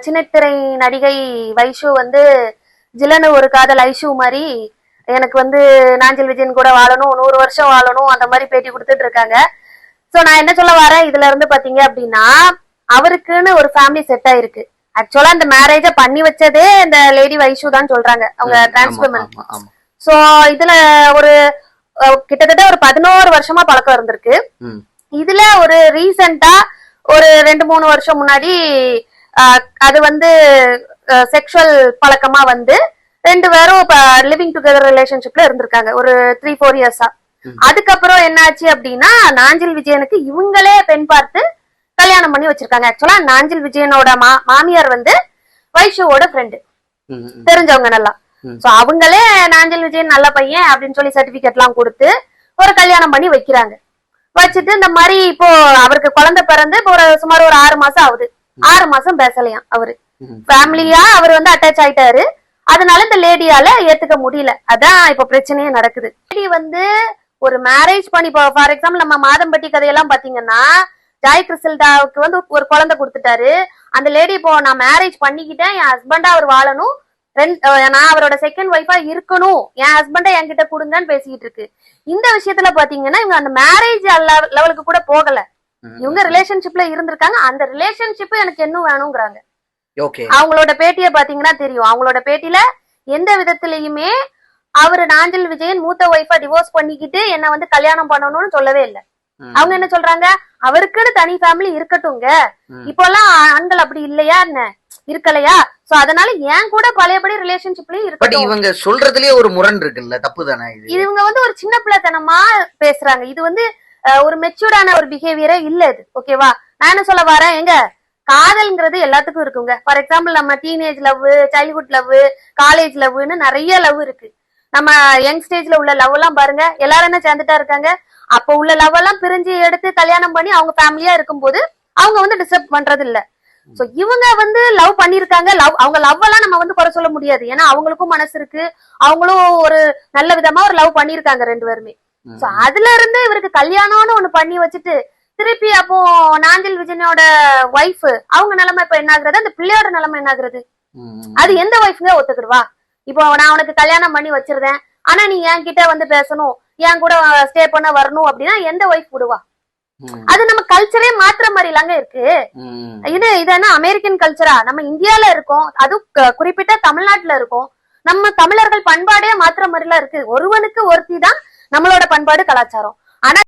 சின்னத்திரை நடிகை வைஷு வந்து ஜிலனு ஒரு காதல் ஐஷு மாதிரி எனக்கு வந்து நாஞ்சில் விஜயன் கூட வாழணும் 100 வருஷம் வாழணும் அந்த மாதிரி பேட்டி கொடுத்துட்டு இருக்காங்க. சோ நான் என்ன சொல்ல வரேன் இதுல இருந்து பாத்தீங்க அப்படின்னா அவருக்குன்னு ஒரு ஃபேமிலி செட் ஆயிருக்கு. ஆக்சுவலா இந்த மேரேஜ பண்ணி வச்சதே இந்த லேடி வைஷு தான் சொல்றாங்க, அவங்க டிரான்ஸ்ஃபர்மன். சோ இதுல ஒரு கிட்டத்தட்ட ஒரு 11 வருஷமா பழக்கம் இருந்திருக்கு. இதுல ஒரு ரீசெண்டா ஒரு 2-3 வருஷம் முன்னாடி அது வந்து செக்ஷுவல் பழக்கமா வந்து 2 பேரும் லிவிங் டுகெதர் ரிலேஷன்ஷிப்ல இருந்திருக்காங்க ஒரு 3-4 இயர்ஸா. அதுக்கப்புறம் என்ன ஆச்சு அப்படின்னா நாஞ்சில் விஜயனுக்கு இவங்களே பெண் பார்த்து கல்யாணம் பண்ணி வச்சிருக்காங்க. ஆக்சுவலா நாஞ்சில் விஜயனோட மாமியார் வந்து வைஷுவோட ஃப்ரெண்டு, தெரிஞ்சவங்க நல்லா. சோ அவங்களே நாஞ்சில் விஜயன் நல்ல பையன் அப்படின்னு சொல்லி சர்டிபிகேட் எல்லாம் கொடுத்து ஒரு கல்யாணம் பண்ணி வைக்கிறாங்க. வச்சுட்டு இந்த மாதிரி இப்போ அவருக்கு குழந்தை பிறந்து இப்போ சுமார் ஒரு 6 மாசம் ஆகுது. 6 மாசம் பேசலையாம் அவரு. ஃபேமிலியா அவர் வந்து அட்டாச் ஆயிட்டாரு. அதனால இந்த லேடியால ஏத்துக்க முடியல. அதான் இப்ப பிரச்சனையே நடக்குது. லேடி வந்து ஒரு மேரேஜ் பண்ணி ஃபார் எக்ஸாம்பிள் நம்ம மாதம்பட்டி கதையெல்லாம் பாத்தீங்கன்னா ஜாய் கிறிஸ்டல்டாவுக்கு வந்து ஒரு குழந்தை கொடுத்துட்டாரு. அந்த லேடி இப்போ நான் மேரேஜ் பண்ணிக்கிட்டேன், என் ஹஸ்பண்டா அவர் வாழணும், நான் அவரோட செகண்ட் ஒய்ஃபா இருக்கணும், என் ஹஸ்பண்டை என்கிட்ட கொடுங்கன்னு பேசிக்கிட்டு இருக்கு. இந்த விஷயத்துல பாத்தீங்கன்னா இவங்க அந்த மேரேஜ் லெவலுக்கு கூட போகல. இவங்க ரிலேஷன்ஷிப்ல இருந்திருக்காங்க. அந்த ரிலேஷன்ஷிப் எனக்கு என்ன வேணுங்கிறாங்க. அவங்களோட பேட்டிய பாத்தீங்கன்னா தெரியும். அவங்களோட பேட்டியில எந்த விதத்திலயுமே அவரு நாஞ்சில் விஜயன் மூத்த ஒய்ஃபா டிவோர்ஸ் பண்ணிக்கிட்டு என்ன வந்து கல்யாணம் பண்ணணும்னு சொல்லவே இல்லை. அவங்க என்ன சொல்றாங்க, அவருக்குன்னு தனி ஃபேமிலி இருக்கட்டும்ங்க, இப்பெல்லாம் ஆண்கள் அப்படி இல்லையா என்ன இருக்கலையா, சோ அதனால ஏன் கூட பழையபடி ரிலேஷன்ஷிப்லயும் இருக்கு. இவங்க சொல்றதுலயே ஒரு முரண் இருக்குல்ல, தப்பு தானே இது? இவங்க வந்து ஒரு சின்ன பிள்ளைத்தனமா பேசுறாங்க. இது வந்து ஒரு மெச்சூர்டான ஒரு பிஹேவியரே இல்ல இது. ஓகேவா? நான் என்ன சொல்ல வரேன், எங்க காதல்ங்கிறது எல்லாத்துக்கும் இருக்குங்க. ஃபார் எக்ஸாம்பிள் நம்ம teenage love, childhood love, college லவ்னு நிறைய லவ் இருக்கு. நம்ம யங் ஸ்டேஜ்ல உள்ள லவ் எல்லாம் பாருங்க, எல்லாரும் என்ன சேர்ந்துட்டா இருக்காங்க. அப்ப உள்ள லவ் எல்லாம் பிரிஞ்சு எடுத்து கல்யாணம் பண்ணி அவங்க ஃபேமிலியா இருக்கும்போது அவங்க வந்து டிஸ்டர்ப் பண்றது இல்ல. சோ இவங்க வந்து லவ் பண்ணிருக்காங்க. அவங்க லவ் எல்லாம் நம்ம வந்து குறை சொல்ல முடியாது. ஏன்னா அவங்களுக்கும் மனசு இருக்கு, அவங்களும் ஒரு நல்ல விதமா ஒரு லவ் பண்ணிருக்காங்க 2 பேருமே. சோ அதுல இருந்து இவருக்கு கல்யாணம்னு ஒண்ணு பண்ணி வச்சுட்டு திருப்பி அப்போ நாஞ்சில் விஜயனோட ஒய்ஃப் அவங்க நிலைமை இப்ப என்ன ஆகுறது, அந்த பிள்ளையோட நிலைமை என்ன ஆகுறது? அது எந்த ஒய்ஃப்ங்க ஒத்துக்கிடுவா? இப்போ நான் உனக்கு கல்யாணம் பண்ணி வச்சிருந்தேன், ஆனா நீ என் கிட்ட வந்து பேசணும், என் கூட ஸ்டே பண்ண வரணும் அப்படின்னா எந்த ஒய்ஃப் விடுவா? அது நம்ம கல்ச்சரே மாத்திர மாதிரி இல்லாங்க இருக்கு. இது என்ன அமெரிக்கன் கல்ச்சரா? நம்ம இந்தியால இருக்கோம், அதுவும் குறிப்பிட்ட தமிழ்நாட்டுல இருக்கோம். நம்ம தமிழர்கள் பண்பாடே மாத்திர மாதிரி எல்லாம் இருக்கு. ஒருவனுக்கு ஒருத்தி தான் நம்மளோட பண்பாடு கலாச்சாரம். ஆனா